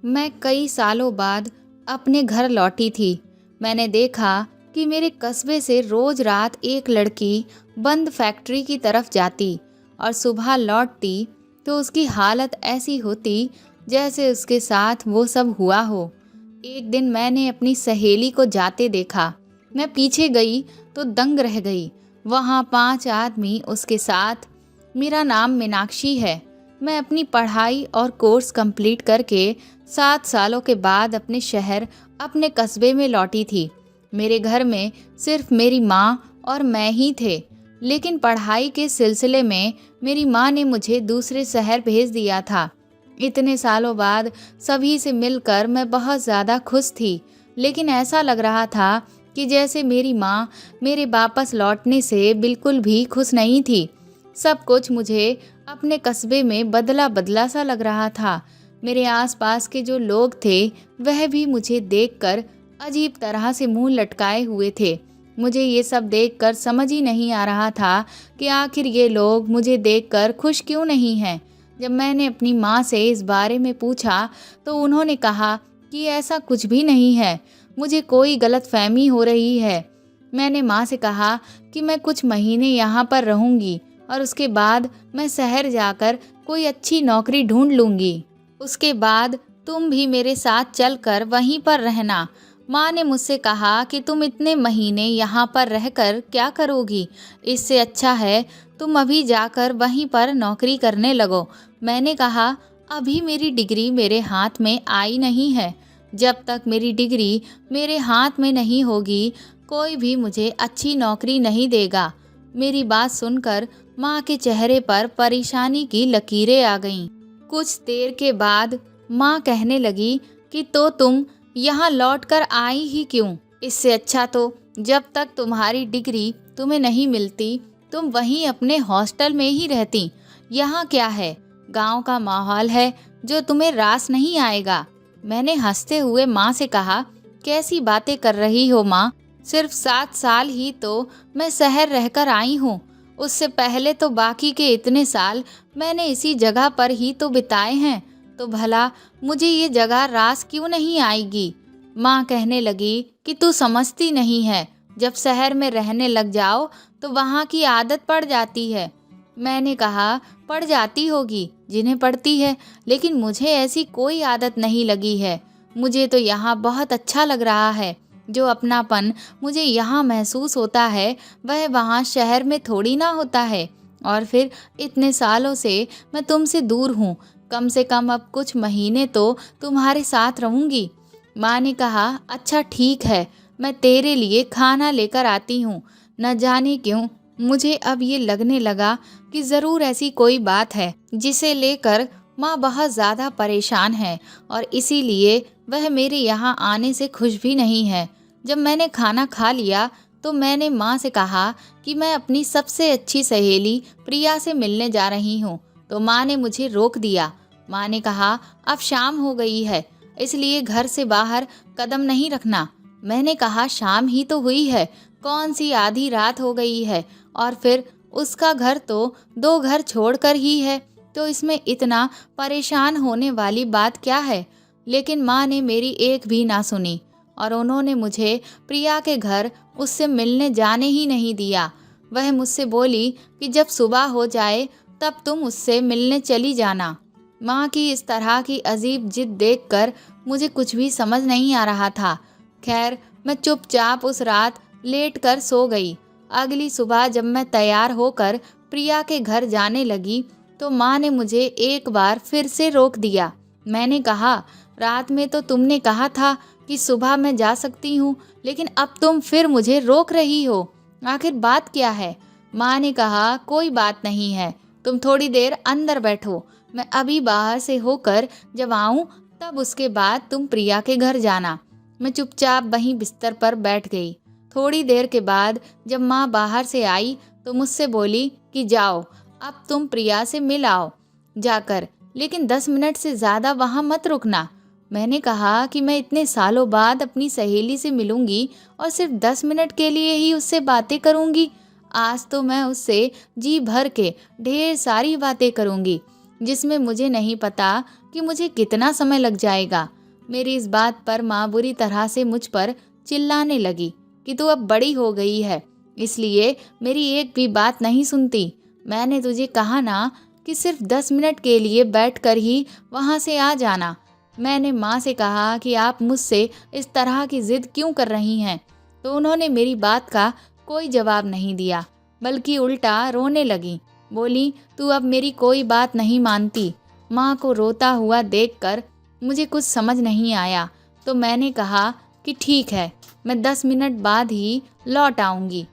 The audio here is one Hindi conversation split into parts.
मैं कई सालों बाद अपने घर लौटी थी। मैंने देखा कि मेरे कस्बे से रोज रात एक लड़की बंद फैक्ट्री की तरफ जाती और सुबह लौटती तो उसकी हालत ऐसी होती जैसे उसके साथ वो सब हुआ हो। एक दिन मैंने अपनी सहेली को जाते देखा। मैं पीछे गई तो दंग रह गई। वहाँ 5 आदमी उसके साथ। मेरा नाम मीनाक्षी है। मैं अपनी पढ़ाई और कोर्स कंप्लीट करके 7 सालों के बाद अपने शहर, अपने कस्बे में लौटी थी। मेरे घर में सिर्फ मेरी माँ और मैं ही थे। लेकिन पढ़ाई के सिलसिले में मेरी माँ ने मुझे दूसरे शहर भेज दिया था। इतने सालों बाद सभी से मिलकर मैं बहुत ज़्यादा खुश थी, लेकिन ऐसा लग रहा था कि जैसे मेरी माँ मेरे वापस लौटने से बिल्कुल भी खुश नहीं थी। सब कुछ मुझे अपने कस्बे में बदला बदला सा लग रहा था। मेरे आसपास के जो लोग थे वह भी मुझे देखकर अजीब तरह से मुंह लटकाए हुए थे। मुझे ये सब देखकर समझ ही नहीं आ रहा था कि आखिर ये लोग मुझे देखकर खुश क्यों नहीं हैं। जब मैंने अपनी माँ से इस बारे में पूछा तो उन्होंने कहा कि ऐसा कुछ भी नहीं है, मुझे कोई गलतफहमी हो रही है। मैंने माँ से कहा कि मैं कुछ महीने यहाँ पर रहूँगी और उसके बाद मैं शहर जाकर कोई अच्छी नौकरी ढूंढ लूँगी। उसके बाद तुम भी मेरे साथ चलकर वहीं पर रहना। माँ ने मुझसे कहा कि तुम इतने महीने यहाँ पर रहकर क्या करोगी, इससे अच्छा है तुम अभी जाकर वहीं पर नौकरी करने लगो। मैंने कहा अभी मेरी डिग्री मेरे हाथ में आई नहीं है। जब तक मेरी डिग्री मेरे हाथ में नहीं होगी कोई भी मुझे अच्छी नौकरी नहीं देगा। मेरी बात सुनकर माँ के चेहरे पर परेशानी की लकीरें आ गईं। कुछ देर के बाद माँ कहने लगी कि तो तुम यहाँ लौट कर आई ही क्यों? इससे अच्छा तो जब तक तुम्हारी डिग्री तुम्हें नहीं मिलती तुम वहीं अपने हॉस्टल में ही रहती। यहाँ क्या है, गांव का माहौल है जो तुम्हें रास नहीं आएगा। मैंने हंसते हुए माँ से कहा कैसी बातें कर रही हो माँ, सिर्फ 7 साल ही तो मैं शहर रहकर आई हूँ। उससे पहले तो बाकी के इतने साल मैंने इसी जगह पर ही तो बिताए हैं। तो भला मुझे ये जगह रास क्यों नहीं आएगी? माँ कहने लगी कि तू समझती नहीं है, जब शहर में रहने लग जाओ तो वहाँ की आदत पड़ जाती है। मैंने कहा पड़ जाती होगी जिन्हें पड़ती है, लेकिन मुझे ऐसी कोई आदत नहीं लगी है। मुझे तो यहाँ बहुत अच्छा लग रहा है। जो अपनापन मुझे यहाँ महसूस होता है वह वहाँ शहर में थोड़ी ना होता है। और फिर इतने सालों से मैं तुमसे दूर हूँ, कम से कम अब कुछ महीने तो तुम्हारे साथ रहूँगी। माँ ने कहा अच्छा ठीक है, मैं तेरे लिए खाना लेकर आती हूँ। न जाने क्यों मुझे अब ये लगने लगा कि ज़रूर ऐसी कोई बात है जिसे लेकर माँ बहुत ज़्यादा परेशान है और इसीलिए वह मेरे यहाँ आने से खुश भी नहीं है। जब मैंने खाना खा लिया तो मैंने माँ से कहा कि मैं अपनी सबसे अच्छी सहेली प्रिया से मिलने जा रही हूँ, तो माँ ने मुझे रोक दिया। माँ ने कहा अब शाम हो गई है, इसलिए घर से बाहर कदम नहीं रखना। मैंने कहा शाम ही तो हुई है, कौन सी आधी रात हो गई है, और फिर उसका घर तो 2 घर छोड़कर ही है, तो इसमें इतना परेशान होने वाली बात क्या है। लेकिन माँ ने मेरी एक भी ना सुनी और उन्होंने मुझे प्रिया के घर उससे मिलने जाने ही नहीं दिया। वह मुझसे बोली कि जब सुबह हो जाए तब तुम उससे मिलने चली जाना। माँ की इस तरह की अजीब जिद देखकर मुझे कुछ भी समझ नहीं आ रहा था। खैर मैं चुपचाप उस रात लेट कर सो गई। अगली सुबह जब मैं तैयार होकर प्रिया के घर जाने लगी तो माँ ने मुझे एक बार फिर से रोक दिया। मैंने कहा रात में तो तुमने कहा था कि सुबह मैं जा सकती हूँ, लेकिन अब तुम फिर मुझे रोक रही हो, आखिर बात क्या है? माँ ने कहा कोई बात नहीं है, तुम थोड़ी देर अंदर बैठो, मैं अभी बाहर से होकर जब आऊँ तब उसके बाद तुम प्रिया के घर जाना। मैं चुपचाप वहीं बिस्तर पर बैठ गई। थोड़ी देर के बाद जब माँ बाहर से आई तो मुझसे बोली कि जाओ अब तुम प्रिया से मिल आओ जाकर, लेकिन 10 मिनट से ज़्यादा वहाँ मत रुकना। मैंने कहा कि मैं इतने सालों बाद अपनी सहेली से मिलूंगी और सिर्फ 10 मिनट के लिए ही उससे बातें करूंगी। आज तो मैं उससे जी भर के ढेर सारी बातें करूंगी। जिसमें मुझे नहीं पता कि मुझे कितना समय लग जाएगा। मेरी इस बात पर माँ बुरी तरह से मुझ पर चिल्लाने लगी कि तू अब बड़ी हो गई है, इसलिए मेरी एक भी बात नहीं सुनती। मैंने तुझे कहा ना कि सिर्फ 10 मिनट के लिए बैठकर ही वहाँ से आ जाना। मैंने माँ से कहा कि आप मुझसे इस तरह की ज़िद क्यों कर रही हैं, तो उन्होंने मेरी बात का कोई जवाब नहीं दिया, बल्कि उल्टा रोने लगी। बोली, तू अब मेरी कोई बात नहीं मानती। माँ को रोता हुआ देखकर मुझे कुछ समझ नहीं आया, तो मैंने कहा कि ठीक है, मैं 10 मिनट बाद ही लौट आऊँगी।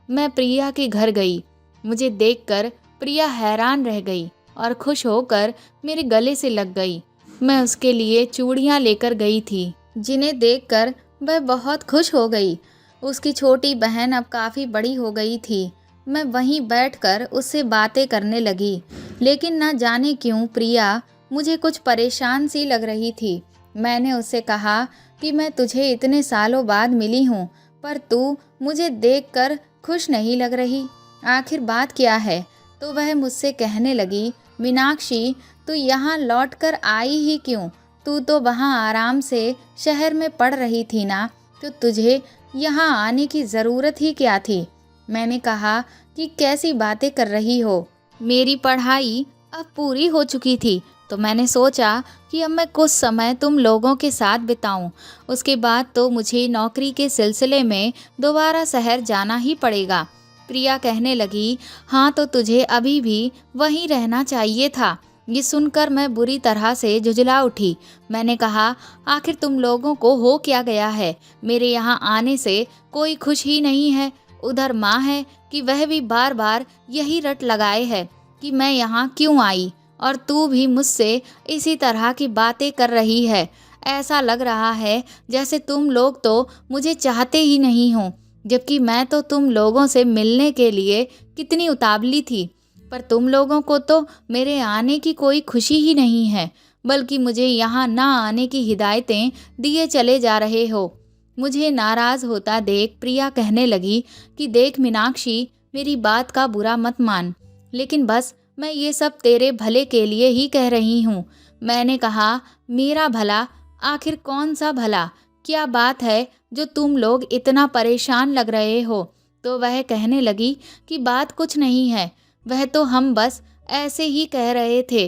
मैं प्रिया के घर गई। मुझे देखकर प्रिया हैरान रह गई और खुश होकर मेरे गले से लग गई। मैं उसके लिए चूड़ियाँ लेकर गई थी, जिन्हें देखकर वह बहुत खुश हो गई। उसकी छोटी बहन अब काफ़ी बड़ी हो गई थी। मैं वहीं बैठकर उससे बातें करने लगी, लेकिन न जाने क्यों प्रिया मुझे कुछ परेशान सी लग रही थी। मैंने उससे कहा कि मैं तुझे इतने सालों बाद मिली हूँ, पर तू मुझे देखकर खुश नहीं लग रही। आखिर बात क्या है? तो वह मुझसे कहने लगी, मीनाक्षी, तू यहाँ लौटकर आई ही क्यों? तू तो वहाँ आराम से शहर में पढ़ रही थी ना, तो तुझे यहाँ आने की ज़रूरत ही क्या थी? मैंने कहा कि कैसी बातें कर रही हो? मेरी पढ़ाई अब पूरी हो चुकी थी, तो मैंने सोचा कि अब मैं कुछ समय तुम लोगों के साथ बिताऊं। उसके बाद तो मुझे नौकरी के सिलसिले में दोबारा शहर जाना ही पड़ेगा। प्रिया कहने लगी, हाँ तो तुझे अभी भी वहीं रहना चाहिए था। ये सुनकर मैं बुरी तरह से झुंझला उठी। मैंने कहा, आखिर तुम लोगों को हो क्या गया है? मेरे यहाँ आने से कोई खुश ही नहीं है। उधर माँ है कि वह भी बार बार यही रट लगाए है कि मैं यहाँ क्यों आई, और तू भी मुझसे इसी तरह की बातें कर रही है। ऐसा लग रहा है जैसे तुम लोग तो मुझे चाहते ही नहीं हो, जबकि मैं तो तुम लोगों से मिलने के लिए कितनी उतावली थी। पर तुम लोगों को तो मेरे आने की कोई खुशी ही नहीं है, बल्कि मुझे यहाँ ना आने की हिदायतें दिए चले जा रहे हो। मुझे नाराज़ होता देख प्रिया कहने लगी कि देख मीनाक्षी, मेरी बात का बुरा मत मान, लेकिन बस मैं ये सब तेरे भले के लिए ही कह रही हूँ। मैंने कहा, मेरा भला? आखिर कौन सा भला? क्या बात है जो तुम लोग इतना परेशान लग रहे हो? तो वह कहने लगी कि बात कुछ नहीं है, वह तो हम बस ऐसे ही कह रहे थे।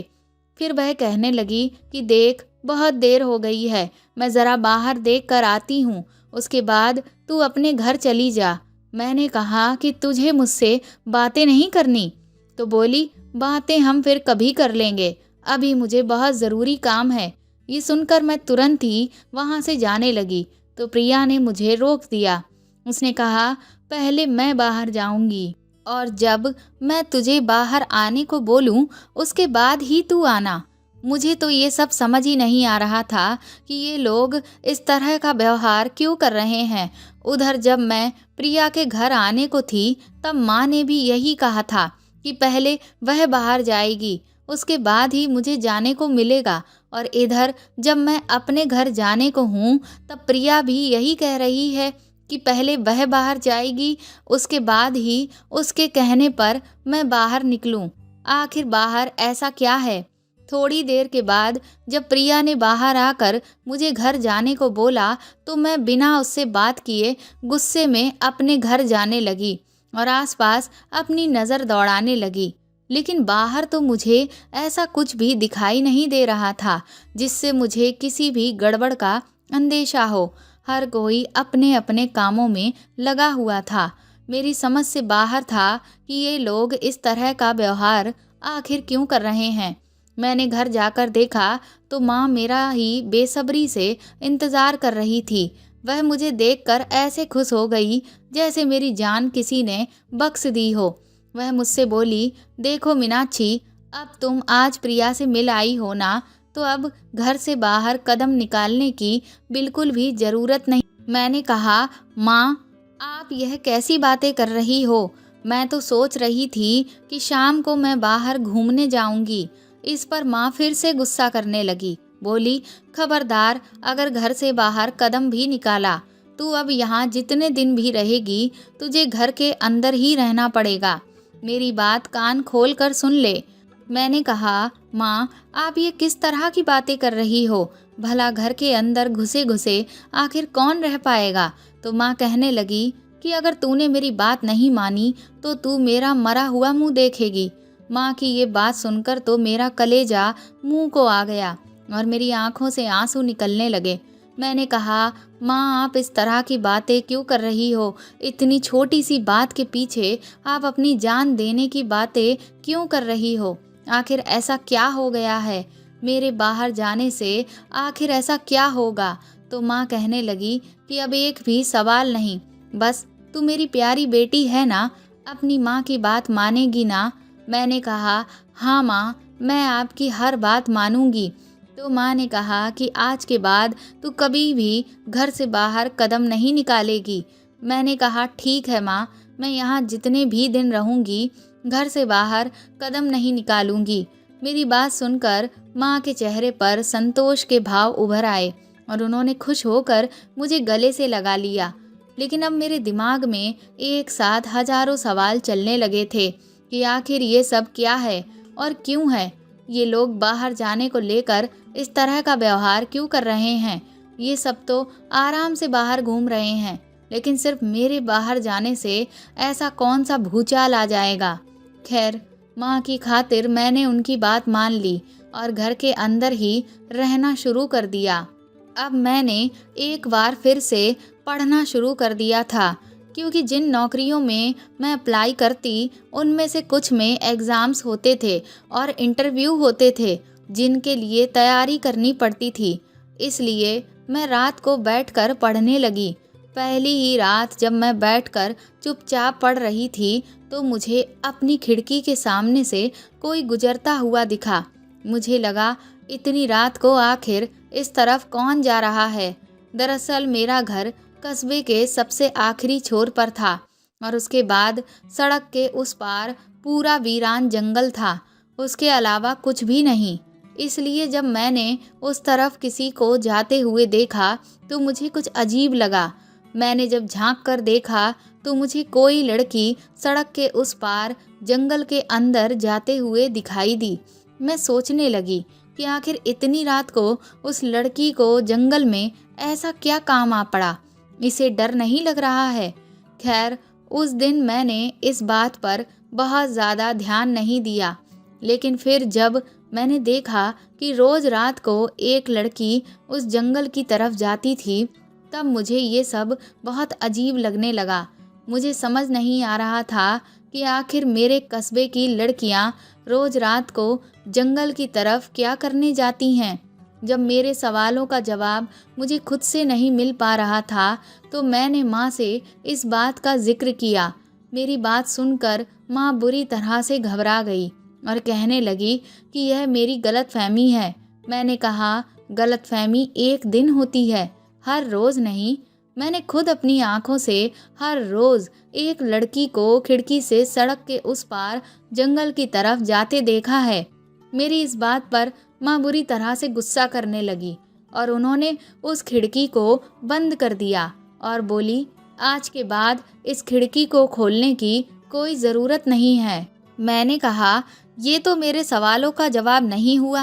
फिर वह कहने लगी कि देख, बहुत देर हो गई है, मैं ज़रा बाहर देख कर आती हूँ, उसके बाद तू अपने घर चली जा। मैंने कहा कि तुझे मुझसे बातें नहीं करनी? तो बोली, बातें हम फिर कभी कर लेंगे, अभी मुझे बहुत ज़रूरी काम है। ये सुनकर मैं तुरंत ही वहाँ से जाने लगी, तो प्रिया ने मुझे रोक दिया। उसने कहा, पहले मैं बाहर जाऊँगी, और जब मैं तुझे बाहर आने को बोलूँ उसके बाद ही तू आना। मुझे तो ये सब समझ ही नहीं आ रहा था कि ये लोग इस तरह का व्यवहार क्यों कर रहे हैं। उधर जब मैं प्रिया के घर आने को थी, तब माँ ने भी यही कहा था कि पहले वह बाहर जाएगी, उसके बाद ही मुझे जाने को मिलेगा। और इधर जब मैं अपने घर जाने को हूँ, तब प्रिया भी यही कह रही है कि पहले वह बाहर जाएगी, उसके बाद ही उसके कहने पर मैं बाहर निकलूं। आखिर बाहर ऐसा क्या है? थोड़ी देर के बाद जब प्रिया ने बाहर आकर मुझे घर जाने को बोला, तो मैं बिना उससे बात किए गुस्से में अपने घर जाने लगी और आसपास अपनी नज़र दौड़ाने लगी। लेकिन बाहर तो मुझे ऐसा कुछ भी दिखाई नहीं दे रहा था जिससे मुझे किसी भी गड़बड़ का अंदेशा हो। हर कोई अपने अपने कामों में लगा हुआ था। मेरी समझ से बाहर था कि ये लोग इस तरह का व्यवहार आखिर क्यों कर रहे हैं। मैंने घर जाकर देखा तो माँ मेरा ही बेसब्री से इंतज़ार कर रही थी। वह मुझे देखकर ऐसे खुश हो गई जैसे मेरी जान किसी ने बख्श दी हो। वह मुझसे बोली, देखो मीनाक्षी, अब तुम आज प्रिया से मिल आई हो ना, तो अब घर से बाहर कदम निकालने की बिल्कुल भी ज़रूरत नहीं। मैंने कहा, माँ, आप यह कैसी बातें कर रही हो? मैं तो सोच रही थी कि शाम को मैं बाहर घूमने जाऊंगी। इस पर माँ फिर से गुस्सा करने लगी। बोली, खबरदार, अगर घर से बाहर कदम भी निकाला, तू अब यहाँ जितने दिन भी रहेगी, तुझे घर के अंदर ही रहना पड़ेगा। मेरी बात कान खोल कर सुन ले। मैंने कहा, माँ आप ये किस तरह की बातें कर रही हो? भला घर के अंदर घुसे घुसे आखिर कौन रह पाएगा? तो माँ कहने लगी कि अगर तूने मेरी बात नहीं मानी तो तू मेरा मरा हुआ मुंह देखेगी। माँ की ये बात सुनकर तो मेरा कलेजा मुंह को आ गया और मेरी आंखों से आंसू निकलने लगे। मैंने कहा, माँ आप इस तरह की बातें क्यों कर रही हो? इतनी छोटी सी बात के पीछे आप अपनी जान देने की बातें क्यों कर रही हो? आखिर ऐसा क्या हो गया है? मेरे बाहर जाने से आखिर ऐसा क्या होगा? तो माँ कहने लगी कि अब एक भी सवाल नहीं, बस तू मेरी प्यारी बेटी है ना, अपनी माँ की बात मानेगी ना? मैंने कहा, हाँ माँ, मैं आपकी हर बात मानूंगी। तो माँ ने कहा कि आज के बाद तू कभी भी घर से बाहर कदम नहीं निकालेगी। मैंने कहा, ठीक है माँ, मैं यहाँ जितने भी दिन रहूँगी घर से बाहर कदम नहीं निकालूंगी। मेरी बात सुनकर माँ के चेहरे पर संतोष के भाव उभर आए और उन्होंने खुश होकर मुझे गले से लगा लिया। लेकिन अब मेरे दिमाग में एक साथ हजारों सवाल चलने लगे थे कि आखिर ये सब क्या है और क्यों है? ये लोग बाहर जाने को लेकर इस तरह का व्यवहार क्यों कर रहे हैं? ये सब तो आराम से बाहर घूम रहे हैं, लेकिन सिर्फ मेरे बाहर जाने से ऐसा कौन सा भूचाल आ जाएगा? खैर, माँ की खातिर मैंने उनकी बात मान ली और घर के अंदर ही रहना शुरू कर दिया। अब मैंने एक बार फिर से पढ़ना शुरू कर दिया था, क्योंकि जिन नौकरियों में मैं अप्लाई करती उनमें से कुछ में एग्ज़ाम्स होते थे और इंटरव्यू होते थे जिनके लिए तैयारी करनी पड़ती थी। इसलिए मैं रात को बैठकर पढ़ने लगी। पहली ही रात जब मैं बैठकर चुपचाप पढ़ रही थी तो मुझे अपनी खिड़की के सामने से कोई गुजरता हुआ दिखा। मुझे लगा, इतनी रात को आखिर इस तरफ कौन जा रहा है? दरअसल मेरा घर कस्बे के सबसे आखिरी छोर पर था और उसके बाद सड़क के उस पार पूरा वीरान जंगल था, उसके अलावा कुछ भी नहीं। इसलिए जब मैंने उस तरफ किसी को जाते हुए देखा तो मुझे कुछ अजीब लगा। मैंने जब झांक कर देखा तो मुझे कोई लड़की सड़क के उस पार जंगल के अंदर जाते हुए दिखाई दी। मैं सोचने लगी कि आखिर इतनी रात को उस लड़की को जंगल में ऐसा क्या काम आ पड़ा? इसे डर नहीं लग रहा है? खैर, उस दिन मैंने इस बात पर बहुत ज़्यादा ध्यान नहीं दिया, लेकिन फिर जब मैंने देखा कि रोज़ रात को एक लड़की उस जंगल की तरफ जाती थी, तब मुझे ये सब बहुत अजीब लगने लगा। मुझे समझ नहीं आ रहा था कि आखिर मेरे कस्बे की लड़कियां रोज़ रात को जंगल की तरफ क्या करने जाती हैं। जब मेरे सवालों का जवाब मुझे खुद से नहीं मिल पा रहा था तो मैंने माँ से इस बात का जिक्र किया। मेरी बात सुनकर माँ बुरी तरह से घबरा गई और कहने लगी कि यह मेरी गलतफहमी है। मैंने कहा, गलतफहमी एक दिन होती है, हर रोज़ नहीं। मैंने खुद अपनी आंखों से हर रोज़ एक लड़की को खिड़की से सड़क के उस पार जंगल की तरफ जाते देखा है। मेरी इस बात पर माँ बुरी तरह से गुस्सा करने लगी और उन्होंने उस खिड़की को बंद कर दिया और बोली, आज के बाद इस खिड़की को खोलने की कोई ज़रूरत नहीं है। मैंने कहा, ये तो मेरे सवालों का जवाब नहीं हुआ।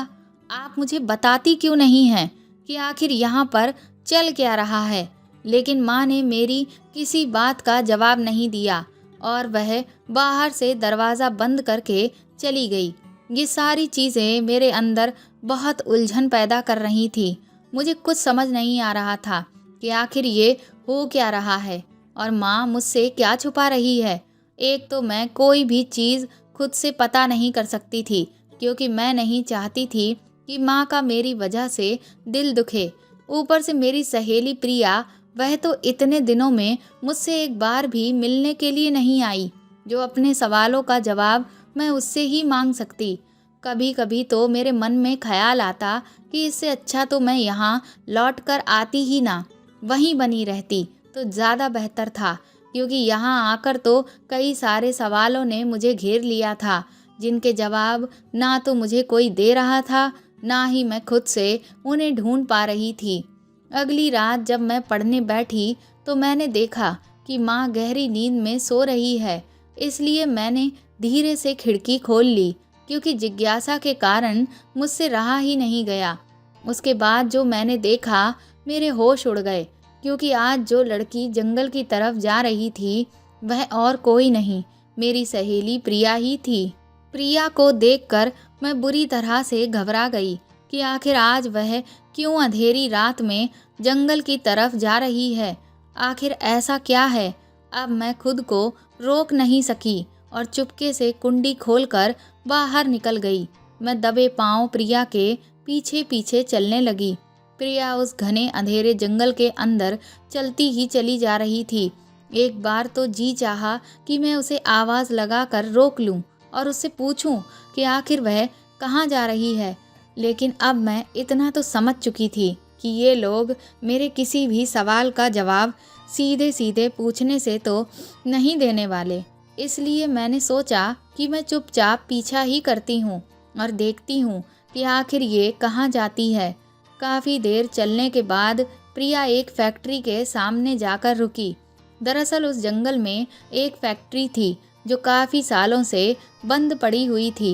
आप मुझे बताती क्यों नहीं हैं कि आखिर यहाँ पर चल क्या रहा है? लेकिन माँ ने मेरी किसी बात का जवाब नहीं दिया और वह बाहर से दरवाज़ा बंद करके चली गई। ये सारी चीज़ें मेरे अंदर बहुत उलझन पैदा कर रही थी। मुझे कुछ समझ नहीं आ रहा था कि आखिर ये हो क्या रहा है और माँ मुझसे क्या छुपा रही है। एक तो मैं कोई भी चीज़ खुद से पता नहीं कर सकती थी, क्योंकि मैं नहीं चाहती थी कि माँ का मेरी वजह से दिल दुखे। ऊपर से मेरी सहेली प्रिया, वह तो इतने दिनों में मुझसे एक बार भी मिलने के लिए नहीं आई, जो अपने सवालों का जवाब मैं उससे ही मांग सकती। कभी कभी तो मेरे मन में ख्याल आता कि इससे अच्छा तो मैं यहाँ लौट कर आती ही ना, वहीं बनी रहती तो ज़्यादा बेहतर था, क्योंकि यहाँ आकर तो कई सारे सवालों ने मुझे घेर लिया था, जिनके जवाब ना तो मुझे कोई दे रहा था, ना ही मैं खुद से उन्हें ढूंढ पा रही थी। अगली रात जब मैं पढ़ने बैठी तो मैंने देखा कि माँ गहरी नींद में सो रही है, इसलिए मैंने धीरे से खिड़की खोल ली। क्योंकि जिज्ञासा के कारण मुझसे रहा ही नहीं गया। उसके बाद जो मैंने देखा, मेरे होश उड़ गए, क्योंकि आज जो लड़की जंगल की तरफ जा रही थी वह और कोई नहीं, मेरी सहेली प्रिया ही थी। प्रिया को देखकर मैं बुरी तरह से घबरा गई कि आखिर आज वह क्यों अंधेरी रात में जंगल की तरफ जा रही है। आखिर ऐसा क्या है? अब मैं खुद को रोक नहीं सकी और चुपके से कुंडी खोलकर बाहर निकल गई। मैं दबे पांव प्रिया के पीछे पीछे चलने लगी। प्रिया उस घने अंधेरे जंगल के अंदर चलती ही चली जा रही थी। एक बार तो जी चाहा कि मैं उसे आवाज़ लगाकर रोक लूं और उससे पूछूं कि आखिर वह कहाँ जा रही है, लेकिन अब मैं इतना तो समझ चुकी थी कि ये लोग मेरे किसी भी सवाल का जवाब सीधे सीधे पूछने से तो नहीं देने वाले। इसलिए मैंने सोचा कि मैं चुपचाप पीछा ही करती हूँ और देखती हूँ कि आखिर ये कहाँ जाती है। काफ़ी देर चलने के बाद प्रिया एक फैक्ट्री के सामने जाकर रुकी। दरअसल उस जंगल में एक फैक्ट्री थी जो काफ़ी सालों से बंद पड़ी हुई थी।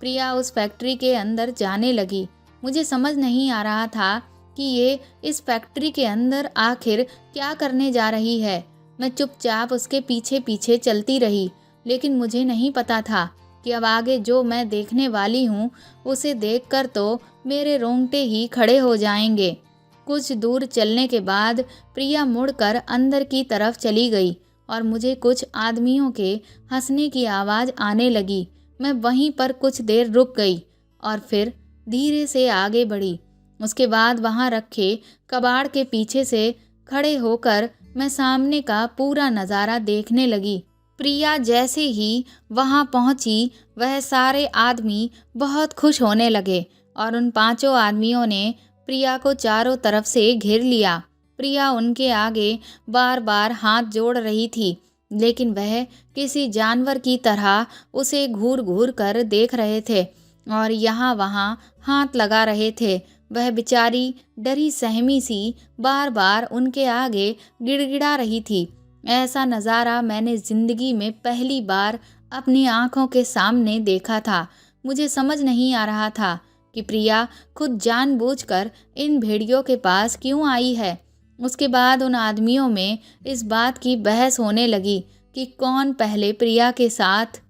प्रिया उस फैक्ट्री के अंदर जाने लगी। मुझे समझ नहीं आ रहा था कि ये इस फैक्ट्री के अंदर आखिर क्या करने जा रही है। मैं चुपचाप उसके पीछे पीछे चलती रही, लेकिन मुझे नहीं पता था कि अब आगे जो मैं देखने वाली हूँ उसे देखकर तो मेरे रोंगटे ही खड़े हो जाएंगे। कुछ दूर चलने के बाद प्रिया मुड़कर अंदर की तरफ चली गई और मुझे कुछ आदमियों के हंसने की आवाज़ आने लगी। मैं वहीं पर कुछ देर रुक गई और फिर धीरे से आगे बढ़ी। उसके बाद वहां रखे कबाड़ के पीछे से खड़े होकर मैं सामने का पूरा नज़ारा देखने लगी। प्रिया जैसे ही वहां पहुंची, वह सारे आदमी बहुत खुश होने लगे और उन पांचों आदमियों ने प्रिया को चारों तरफ से घेर लिया। प्रिया उनके आगे बार बार हाथ जोड़ रही थी, लेकिन वह किसी जानवर की तरह उसे घूर घूर कर देख रहे थे और यहाँ वहाँ हाथ लगा रहे थे। वह बेचारी डरी सहमी सी बार बार उनके आगे गिड़गिड़ा रही थी। ऐसा नज़ारा मैंने ज़िंदगी में पहली बार अपनी आँखों के सामने देखा था। मुझे समझ नहीं आ रहा था कि प्रिया खुद जानबूझकर इन भेड़ियों के पास क्यों आई है। उसके बाद उन आदमियों में इस बात की बहस होने लगी कि कौन पहले प्रिया के साथ।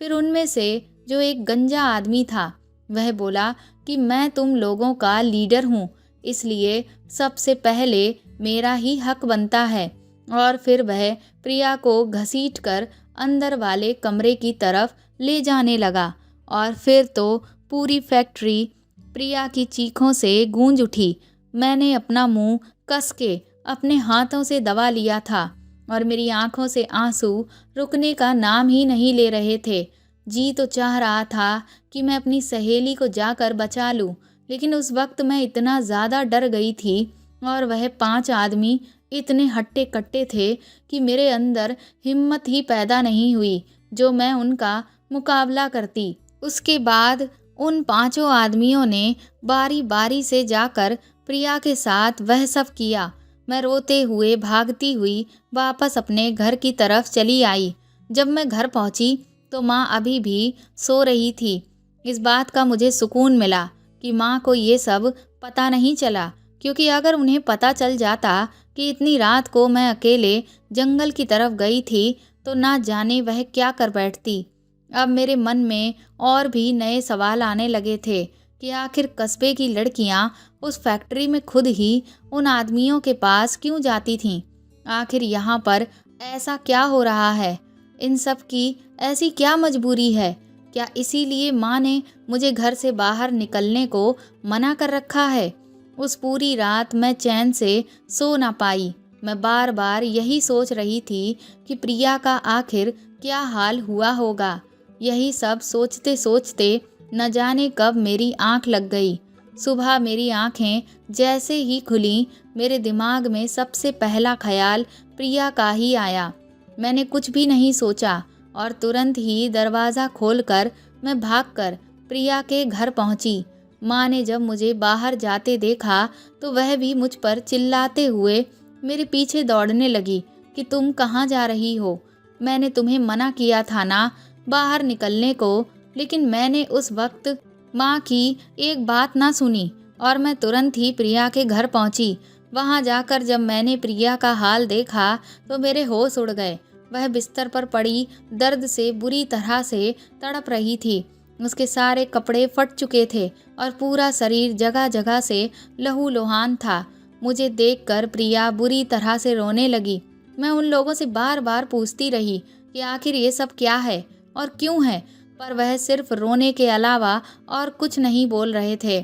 फिर उनमें से जो एक गंजा आदमी था वह बोला कि मैं तुम लोगों का लीडर हूँ, इसलिए सबसे पहले मेरा ही हक बनता है। और फिर वह प्रिया को घसीटकर अंदर वाले कमरे की तरफ ले जाने लगा और फिर तो पूरी फैक्ट्री प्रिया की चीखों से गूंज उठी। मैंने अपना मुंह कस के अपने हाथों से दबा लिया था और मेरी आंखों से आंसू रुकने का नाम ही नहीं ले रहे थे। जी तो चाह रहा था कि मैं अपनी सहेली को जाकर बचा लूं, लेकिन उस वक्त मैं इतना ज़्यादा डर गई थी और वह 5 आदमी इतने हट्टे कट्टे थे कि मेरे अंदर हिम्मत ही पैदा नहीं हुई जो मैं उनका मुकाबला करती। उसके बाद उन 5 आदमियों ने बारी बारी से जाकर प्रिया के साथ वह सब किया। मैं रोते हुए भागती हुई वापस अपने घर की तरफ चली आई। जब मैं घर पहुंची तो माँ अभी भी सो रही थी। इस बात का मुझे सुकून मिला कि माँ को ये सब पता नहीं चला, क्योंकि अगर उन्हें पता चल जाता कि इतनी रात को मैं अकेले जंगल की तरफ गई थी तो ना जाने वह क्या कर बैठती। अब मेरे मन में और भी नए सवाल आने लगे थे कि आखिर कस्बे की लड़कियां उस फैक्ट्री में खुद ही उन आदमियों के पास क्यों जाती थीं। आखिर यहाँ पर ऐसा क्या हो रहा है? इन सब की ऐसी क्या मजबूरी है? क्या इसीलिए माँ ने मुझे घर से बाहर निकलने को मना कर रखा है? उस पूरी रात मैं चैन से सो ना पाई। मैं बार बार यही सोच रही थी कि प्रिया का आखिर क्या हाल हुआ होगा। यही सब सोचते सोचते न जाने कब मेरी आंख लग गई। सुबह मेरी आंखें जैसे ही खुली, मेरे दिमाग में सबसे पहला ख्याल प्रिया का ही आया। मैंने कुछ भी नहीं सोचा और तुरंत ही दरवाज़ा खोलकर मैं भागकर प्रिया के घर पहुंची। माँ ने जब मुझे बाहर जाते देखा तो वह भी मुझ पर चिल्लाते हुए मेरे पीछे दौड़ने लगी कि तुम कहाँ जा रही हो? मैंने तुम्हें मना किया था ना बाहर निकलने को, लेकिन मैंने उस वक्त माँ की एक बात ना सुनी और मैं तुरंत ही प्रिया के घर पहुंची। वहां जाकर जब मैंने प्रिया का हाल देखा तो मेरे होश उड़ गए। वह बिस्तर पर पड़ी दर्द से बुरी तरह से तड़प रही थी। उसके सारे कपड़े फट चुके थे और पूरा शरीर जगह जगह से लहूलुहान था। मुझे देखकर प्रिया बुरी तरह से रोने लगी। मैं उन लोगों से बार बार पूछती रही कि आखिर ये सब क्या है और क्यों है, पर वह सिर्फ रोने के अलावा और कुछ नहीं बोल रहे थे।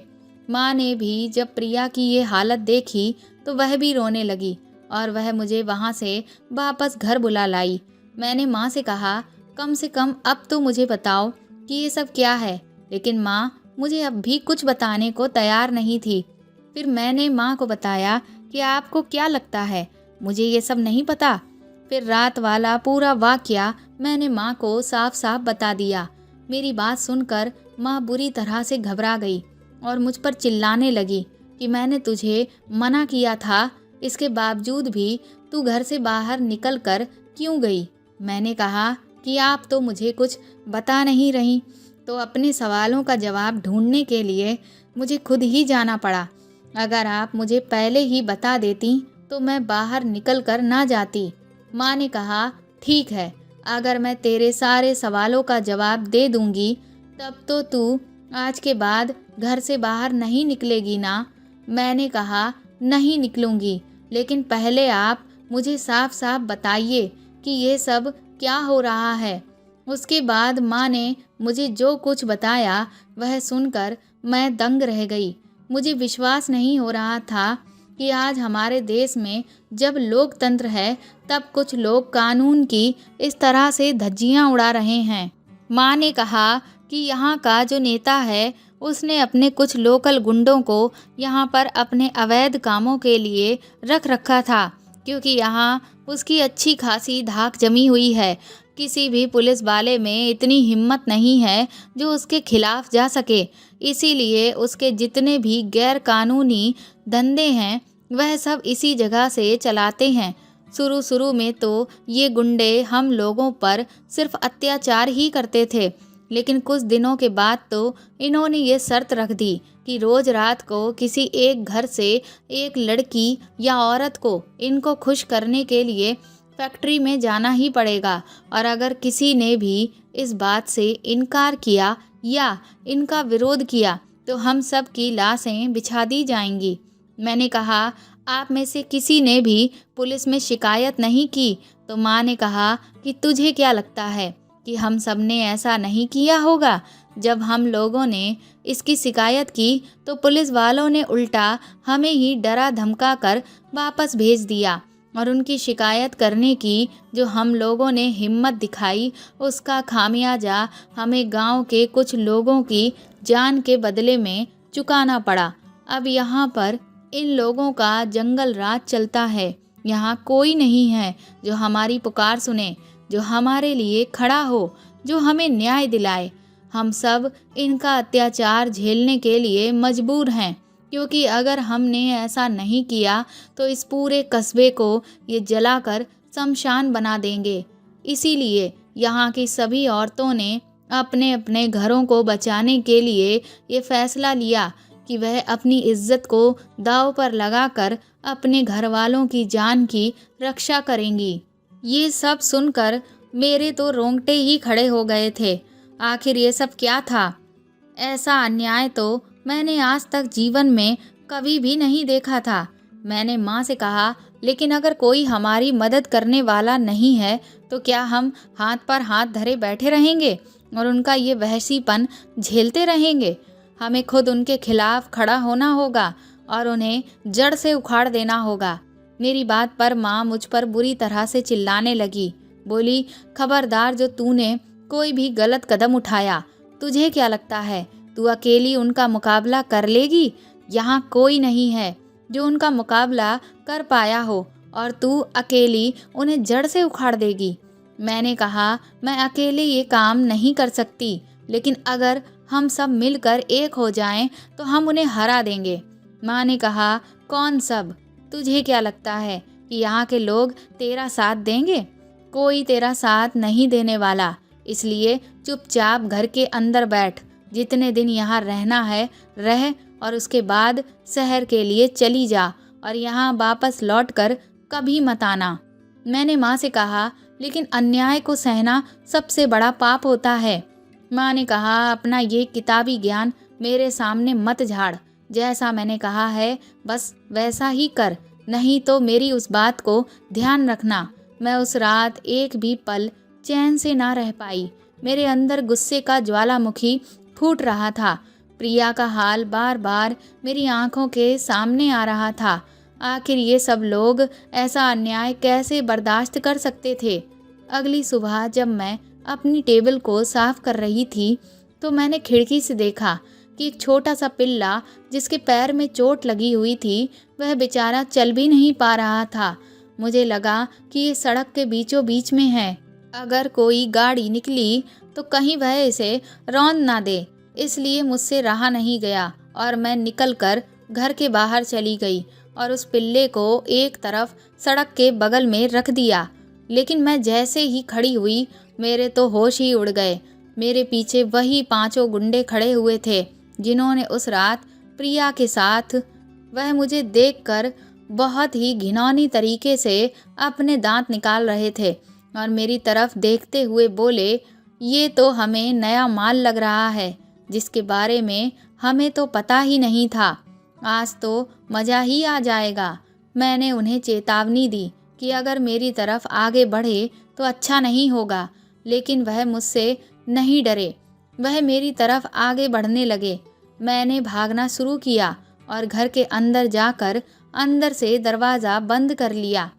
माँ ने भी जब प्रिया की ये हालत देखी तो वह भी रोने लगी और वह मुझे वहाँ से वापस घर बुला लाई। मैंने माँ से कहा, कम से कम अब तो मुझे बताओ कि ये सब क्या है, लेकिन माँ मुझे अब भी कुछ बताने को तैयार नहीं थी। फिर मैंने माँ को बताया कि आपको क्या लगता है, मुझे ये सब नहीं पता। फिर रात वाला पूरा वाकया मैंने माँ को साफ साफ बता दिया। मेरी बात सुनकर माँ बुरी तरह से घबरा गई और मुझ पर चिल्लाने लगी कि मैंने तुझे मना किया था, इसके बावजूद भी तू घर से बाहर निकल कर क्यों गई। मैंने कहा कि आप तो मुझे कुछ बता नहीं रही, तो अपने सवालों का जवाब ढूंढने के लिए मुझे खुद ही जाना पड़ा। अगर आप मुझे पहले ही बता देती तो मैं बाहर निकल कर ना जाती। माँ ने कहा, ठीक है, अगर मैं तेरे सारे सवालों का जवाब दे दूंगी तब तो तू आज के बाद घर से बाहर नहीं निकलेगी ना। मैंने कहा, नहीं निकलूंगी, लेकिन पहले आप मुझे साफ साफ बताइए कि ये सब क्या हो रहा है। उसके बाद माँ ने मुझे जो कुछ बताया वह सुनकर मैं दंग रह गई। मुझे विश्वास नहीं हो रहा था कि आज हमारे देश में जब लोकतंत्र है तब कुछ लोग कानून की इस तरह से धज्जियां उड़ा रहे हैं। माँ ने कहा कि यहाँ का जो नेता है उसने अपने कुछ लोकल गुंडों को यहाँ पर अपने अवैध कामों के लिए रख रखा था, क्योंकि यहाँ उसकी अच्छी खासी धाक जमी हुई है। किसी भी पुलिस वाले में इतनी हिम्मत नहीं है जो उसके खिलाफ जा सके, इसीलिए उसके जितने भी गैर कानूनी धंधे हैं वह सब इसी जगह से चलाते हैं। शुरू में तो ये गुंडे हम लोगों पर सिर्फ अत्याचार ही करते थे, लेकिन कुछ दिनों के बाद तो इन्होंने ये शर्त रख दी कि रोज रात को किसी एक घर से एक लड़की या औरत को इनको खुश करने के लिए फैक्ट्री में जाना ही पड़ेगा, और अगर किसी ने भी इस बात से इनकार किया या इनका विरोध किया तो हम सब की लाशें बिछा दी जाएंगी। मैंने कहा, आप में से किसी ने भी पुलिस में शिकायत नहीं की? तो माँ ने कहा कि तुझे क्या लगता है कि हम सब ने ऐसा नहीं किया होगा? जब हम लोगों ने इसकी शिकायत की तो पुलिस वालों ने उल्टा हमें ही डरा धमका कर वापस भेज दिया, और उनकी शिकायत करने की जो हम लोगों ने हिम्मत दिखाई उसका खामियाजा हमें गांव के कुछ लोगों की जान के बदले में चुकाना पड़ा। अब यहाँ पर इन लोगों का जंगल राज चलता है। यहाँ कोई नहीं है जो हमारी पुकार सुने, जो हमारे लिए खड़ा हो, जो हमें न्याय दिलाए। हम सब इनका अत्याचार झेलने के लिए मजबूर हैं, क्योंकि अगर हमने ऐसा नहीं किया तो इस पूरे कस्बे को ये जलाकर शमशान बना देंगे। इसीलिए यहाँ की सभी औरतों ने अपने अपने घरों को बचाने के लिए ये फैसला लिया कि वह अपनी इज्जत को दांव पर लगाकर अपने घर वालों की जान की रक्षा करेंगी। ये सब सुनकर मेरे तो रोंगटे ही खड़े हो गए थे। आखिर ये सब क्या था? ऐसा अन्याय तो मैंने आज तक जीवन में कभी भी नहीं देखा था। मैंने माँ से कहा, लेकिन अगर कोई हमारी मदद करने वाला नहीं है तो क्या हम हाथ पर हाथ धरे बैठे रहेंगे और उनका ये वहशीपन झेलते रहेंगे? हमें खुद उनके खिलाफ खड़ा होना होगा और उन्हें जड़ से उखाड़ देना होगा। मेरी बात पर माँ मुझ पर बुरी तरह से चिल्लाने लगी। बोली, खबरदार, जो तूने कोई भी गलत कदम उठाया, तुझे क्या लगता है तू अकेली उनका मुकाबला कर लेगी? यहाँ कोई नहीं है जो उनका मुकाबला कर पाया हो और तू अकेली उन्हें जड़ से उखाड़ देगी। मैंने कहा, मैं अकेले ये काम नहीं कर सकती, लेकिन अगर हम सब मिलकर एक हो जाएं तो हम उन्हें हरा देंगे। माँ ने कहा, कौन सब? तुझे क्या लगता है कि यहाँ के लोग तेरा साथ देंगे? कोई तेरा साथ नहीं देने वाला। इसलिए चुपचाप घर के अंदर बैठ। जितने दिन यहाँ रहना है रह, और उसके बाद शहर के लिए चली जा और यहाँ वापस लौटकर कभी मत आना। मैंने माँ से कहा, लेकिन अन्याय को सहना सबसे बड़ा पाप होता है। माँ ने कहा, अपना ये किताबी ज्ञान मेरे सामने मत झाड़। जैसा मैंने कहा है बस वैसा ही कर, नहीं तो मेरी उस बात को ध्यान रखना। मैं उस रात एक भी पल चैन से ना रह पाई। मेरे अंदर गुस्से का ज्वालामुखी फूट रहा था। प्रिया का हाल बार बार मेरी आंखों के सामने आ रहा था। आखिर ये सब लोग ऐसा अन्याय कैसे बर्दाश्त कर सकते थे। अगली सुबह जब मैं अपनी टेबल को साफ कर रही थी तो मैंने खिड़की से देखा कि एक छोटा सा पिल्ला जिसके पैर में चोट लगी हुई थी, वह बेचारा चल भी नहीं पा रहा था। मुझे लगा कि ये सड़क के बीचों बीच में है, अगर कोई गाड़ी निकली तो कहीं वह इसे रौंद ना दे। इसलिए मुझसे रहा नहीं गया और मैं निकलकर घर के बाहर चली गई और उस पिल्ले को एक तरफ सड़क के बगल में रख दिया। लेकिन मैं जैसे ही खड़ी हुई मेरे तो होश ही उड़ गए। मेरे पीछे वही 5 गुंडे खड़े हुए थे जिन्होंने उस रात प्रिया के साथ, वह मुझे देखकर बहुत ही घिनौनी तरीके से अपने दांत निकाल रहे थे और मेरी तरफ देखते हुए बोले, ये तो हमें नया माल लग रहा है जिसके बारे में हमें तो पता ही नहीं था। आज तो मज़ा ही आ जाएगा। मैंने उन्हें चेतावनी दी कि अगर मेरी तरफ आगे बढ़े तो अच्छा नहीं होगा, लेकिन वह मुझसे नहीं डरे। वह मेरी तरफ आगे बढ़ने लगे। मैंने भागना शुरू किया और घर के अंदर जाकर अंदर से दरवाज़ा बंद कर लिया,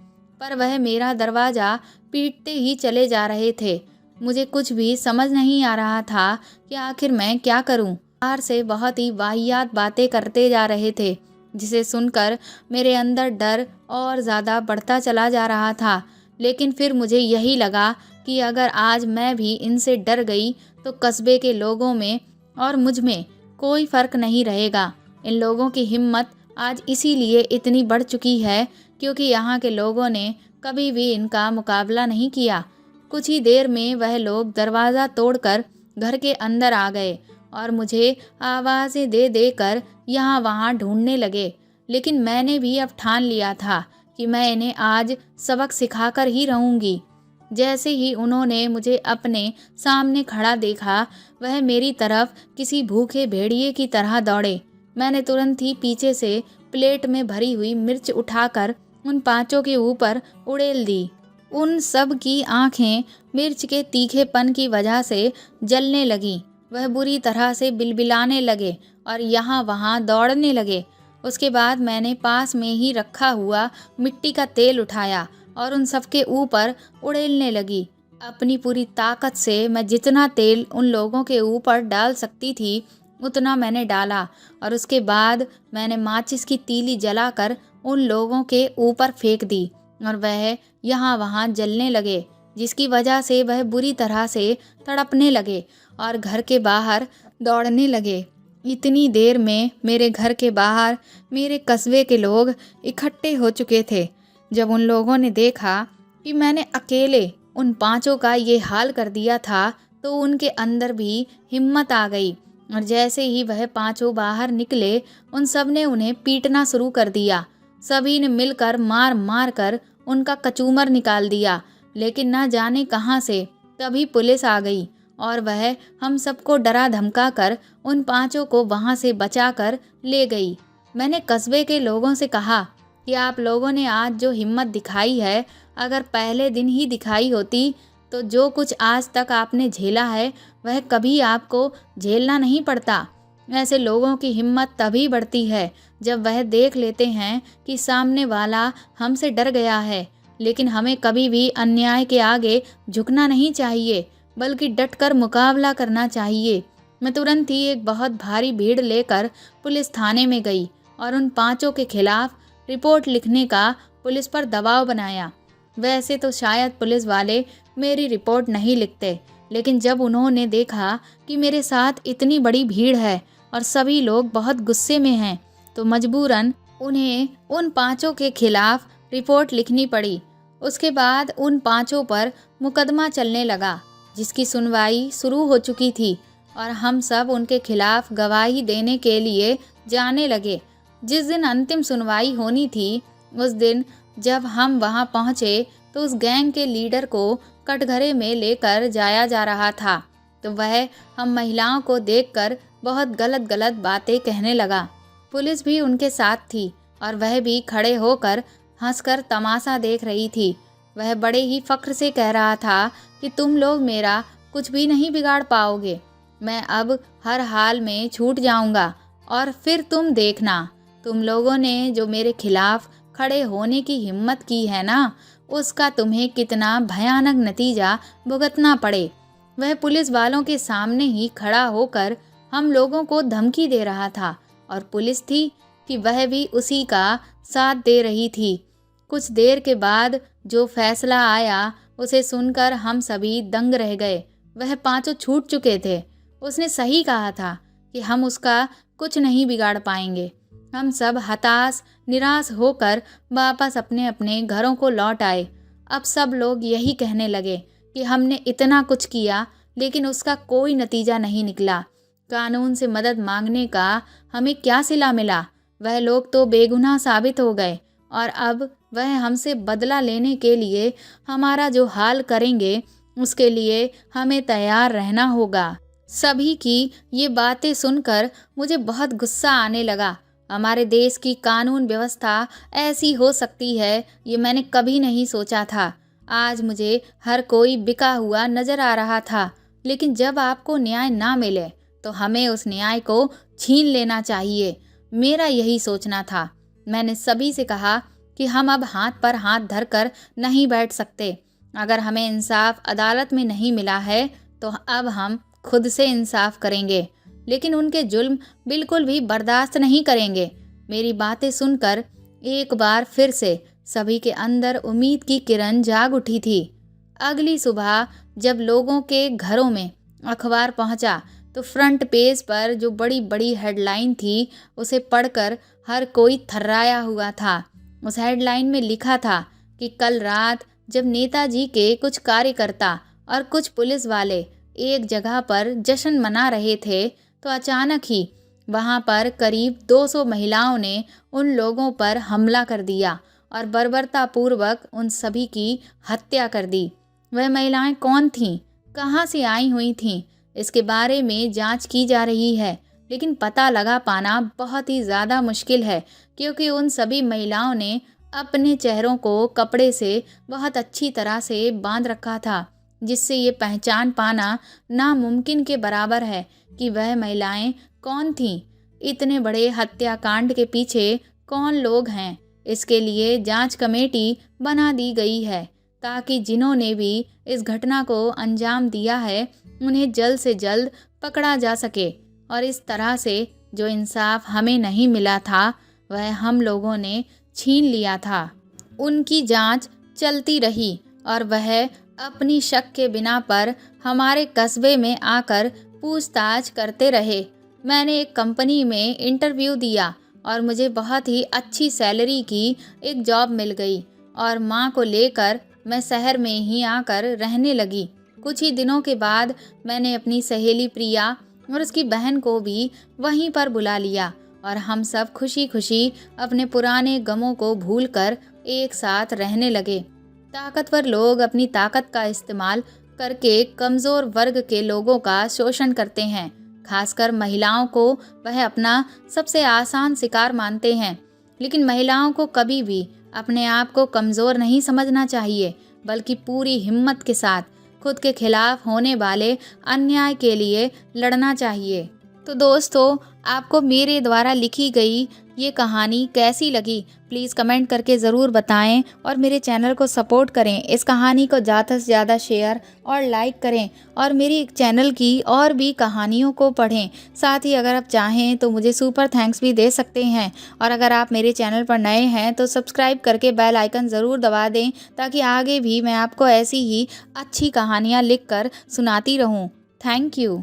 पर वह मेरा दरवाज़ा पीटते ही चले जा रहे थे। मुझे कुछ भी समझ नहीं आ रहा था कि आखिर मैं क्या करूं। बाहर से बहुत ही वाहियात बातें करते जा रहे थे, जिसे सुनकर मेरे अंदर डर और ज़्यादा बढ़ता चला जा रहा था। लेकिन फिर मुझे यही लगा कि अगर आज मैं भी इनसे डर गई तो कस्बे के लोगों में और मुझ में कोई फ़र्क नहीं रहेगा। इन लोगों की हिम्मत आज इसीलिए इतनी बढ़ चुकी है क्योंकि यहाँ के लोगों ने कभी भी इनका मुकाबला नहीं किया। कुछ ही देर में वह लोग दरवाज़ा तोड़कर घर के अंदर आ गए और मुझे आवाज़ें दे देकर यहाँ वहाँ ढूंढने लगे। लेकिन मैंने भी अब ठान लिया था कि मैं इन्हें आज सबक सिखाकर ही रहूँगी। जैसे ही उन्होंने मुझे अपने सामने खड़ा देखा, वह मेरी तरफ किसी भूखे भेड़िए की तरह दौड़े। मैंने तुरंत ही पीछे से प्लेट में भरी हुई मिर्च उठाकर उन 5 के ऊपर उड़ेल दी। उन सब की आंखें मिर्च के तीखेपन की वजह से जलने लगीं। वह बुरी तरह से बिलबिलाने लगे और यहाँ वहाँ दौड़ने लगे। उसके बाद मैंने पास में ही रखा हुआ मिट्टी का तेल उठाया और उन सब के ऊपर उड़ेलने लगी। अपनी पूरी ताकत से मैं जितना तेल उन लोगों के ऊपर डाल सकती थी उतना मैंने डाला और उसके बाद मैंने माचिस की तीली जलाकर उन लोगों के ऊपर फेंक दी और वह यहाँ वहाँ जलने लगे, जिसकी वजह से वह बुरी तरह से तड़पने लगे और घर के बाहर दौड़ने लगे। इतनी देर में मेरे घर के बाहर मेरे कस्बे के लोग इकट्ठे हो चुके थे। जब उन लोगों ने देखा कि मैंने अकेले उन 5 का ये हाल कर दिया था तो उनके अंदर भी हिम्मत आ गई और जैसे ही वह 5 बाहर निकले उन सब ने उन्हें पीटना शुरू कर दिया। सभी ने मिलकर मार मार कर उनका कचूमर निकाल दिया। लेकिन ना जाने कहाँ से तभी पुलिस आ गई और वह हम सबको डरा धमका कर उन 5 को वहाँ से बचा कर ले गई। मैंने कस्बे के लोगों से कहा कि आप लोगों ने आज जो हिम्मत दिखाई है, अगर पहले दिन ही दिखाई होती तो जो कुछ आज तक आपने झेला है वह कभी आपको झेलना नहीं पड़ता। ऐसे लोगों की हिम्मत तभी बढ़ती है जब वह देख लेते हैं कि सामने वाला हमसे डर गया है। लेकिन हमें कभी भी अन्याय के आगे झुकना नहीं चाहिए, बल्कि डटकर मुकाबला करना चाहिए। मैं तुरंत ही एक बहुत भारी भीड़ लेकर पुलिस थाने में गई और उन 5 के खिलाफ रिपोर्ट लिखने का पुलिस पर दबाव बनाया। वैसे तो शायद पुलिस वाले मेरी रिपोर्ट नहीं लिखते, लेकिन जब उन्होंने देखा कि मेरे साथ इतनी बड़ी भीड़ है और सभी लोग बहुत गुस्से में हैं, तो मजबूरन उन्हें उन 5 के खिलाफ रिपोर्ट लिखनी पड़ी। उसके बाद उन 5 पर मुकदमा चलने लगा। जिसकी सुनवाई शुरू हो चुकी थी और हम सब उनके खिलाफ गवाही देने के लिए जाने लगे। जिस दिन अंतिम सुनवाई होनी थी, उस दिन जब हम वहां पहुंचे तो उस गैंग के लीडर को कटघरे में लेकर जाया जा रहा था, तो वह हम महिलाओं को देखकर बहुत गलत गलत बातें कहने लगा। पुलिस भी उनके साथ थी और वह भी खड़े होकर हंसकर तमाशा देख रही थी। वह बड़े ही फख्र से कह रहा था कि तुम लोग मेरा कुछ भी नहीं बिगाड़ पाओगे, मैं अब हर हाल में छूट जाऊंगा और फिर तुम देखना, तुम लोगों ने जो मेरे खिलाफ खड़े होने की हिम्मत की है ना, उसका तुम्हें कितना भयानक नतीजा भुगतना पड़े। वह पुलिस वालों के सामने ही खड़ा होकर हम लोगों को धमकी दे रहा था और पुलिस थी कि वह भी उसी का साथ दे रही थी। कुछ देर के बाद जो फैसला आया उसे सुनकर हम सभी दंग रह गए। वह पांचों छूट चुके थे। उसने सही कहा था कि हम उसका कुछ नहीं बिगाड़ पाएंगे। हम सब हताश निराश होकर वापस अपने अपने घरों को लौट आए। अब सब लोग यही कहने लगे कि हमने इतना कुछ किया लेकिन उसका कोई नतीजा नहीं निकला। कानून से मदद मांगने का हमें क्या सिला मिला? वह लोग तो बेगुनाह साबित हो गए और अब वह हमसे बदला लेने के लिए हमारा जो हाल करेंगे उसके लिए हमें तैयार रहना होगा। सभी की ये बातें सुनकर मुझे बहुत गुस्सा आने लगा। हमारे देश की कानून व्यवस्था ऐसी हो सकती है ये मैंने कभी नहीं सोचा था। आज मुझे हर कोई बिका हुआ नजर आ रहा था, लेकिन जब आपको न्याय ना मिले तो हमें उस न्याय को छीन लेना चाहिए। मेरा यही सोचना था। मैंने सभी से कहा कि हम अब हाथ पर हाथ धरकर नहीं बैठ सकते। अगर हमें इंसाफ अदालत में नहीं मिला है तो अब हम खुद से इंसाफ करेंगे, लेकिन उनके जुल्म बिल्कुल भी बर्दाश्त नहीं करेंगे। मेरी बातें सुनकर एक बार फिर से सभी के अंदर उम्मीद की किरण जाग उठी थी। अगली सुबह जब लोगों के घरों में अखबार पहुंचा तो फ्रंट पेज पर जो बड़ी बड़ी हेडलाइन थी उसे पढ़कर हर कोई थर्राया हुआ था। उस हेडलाइन में लिखा था कि कल रात जब नेताजी के कुछ कार्यकर्ता और कुछ पुलिस वाले एक जगह पर जश्न मना रहे थे तो अचानक ही वहां पर करीब 200 महिलाओं ने उन लोगों पर हमला कर दिया और बर्बरतापूर्वक उन सभी की हत्या कर दी। वह महिलाएं कौन थीं, कहां से आई हुई थीं, इसके बारे में जांच की जा रही है, लेकिन पता लगा पाना बहुत ही ज़्यादा मुश्किल है क्योंकि उन सभी महिलाओं ने अपने चेहरों को कपड़े से बहुत अच्छी तरह से बांध रखा था, जिससे ये पहचान पाना नामुमकिन के बराबर है कि वह महिलाएं कौन थीं। इतने बड़े हत्याकांड के पीछे कौन लोग हैं, इसके लिए जांच कमेटी बना दी गई है ताकि जिन्होंने भी इस घटना को अंजाम दिया है उन्हें जल्द से जल्द पकड़ा जा सके। और इस तरह से जो इंसाफ हमें नहीं मिला था वह हम लोगों ने छीन लिया था। उनकी जांच चलती रही और वह अपनी शक के बिना पर हमारे कस्बे में आकर पूछताछ करते रहे। मैंने एक कंपनी में इंटरव्यू दिया और मुझे बहुत ही अच्छी सैलरी की एक जॉब मिल गई और माँ को लेकर मैं शहर में ही आकर रहने लगी। कुछ ही दिनों के बाद मैंने अपनी सहेली प्रिया और उसकी बहन को भी वहीं पर बुला लिया और हम सब खुशी खुशी अपने पुराने गमों को भूलकर एक साथ रहने लगे। ताकतवर लोग अपनी ताकत का इस्तेमाल करके कमज़ोर वर्ग के लोगों का शोषण करते हैं। खासकर महिलाओं को वह अपना सबसे आसान शिकार मानते हैं, लेकिन महिलाओं को कभी भी अपने आप को कमज़ोर नहीं समझना चाहिए, बल्कि पूरी हिम्मत के साथ खुद के खिलाफ होने वाले अन्याय के लिए लड़ना चाहिए। तो दोस्तों, आपको मेरे द्वारा लिखी गई ये कहानी कैसी लगी प्लीज़ कमेंट करके ज़रूर बताएं और मेरे चैनल को सपोर्ट करें। इस कहानी को ज़्यादा से ज़्यादा शेयर और लाइक करें और मेरी चैनल की और भी कहानियों को पढ़ें। साथ ही अगर आप चाहें तो मुझे सुपर थैंक्स भी दे सकते हैं और अगर आप मेरे चैनल पर नए हैं तो सब्सक्राइब करके बेल आइकन ज़रूर दबा दें ताकि आगे भी मैं आपको ऐसी ही अच्छी कहानियाँ लिख कर सुनाती रहूँ। Thank you.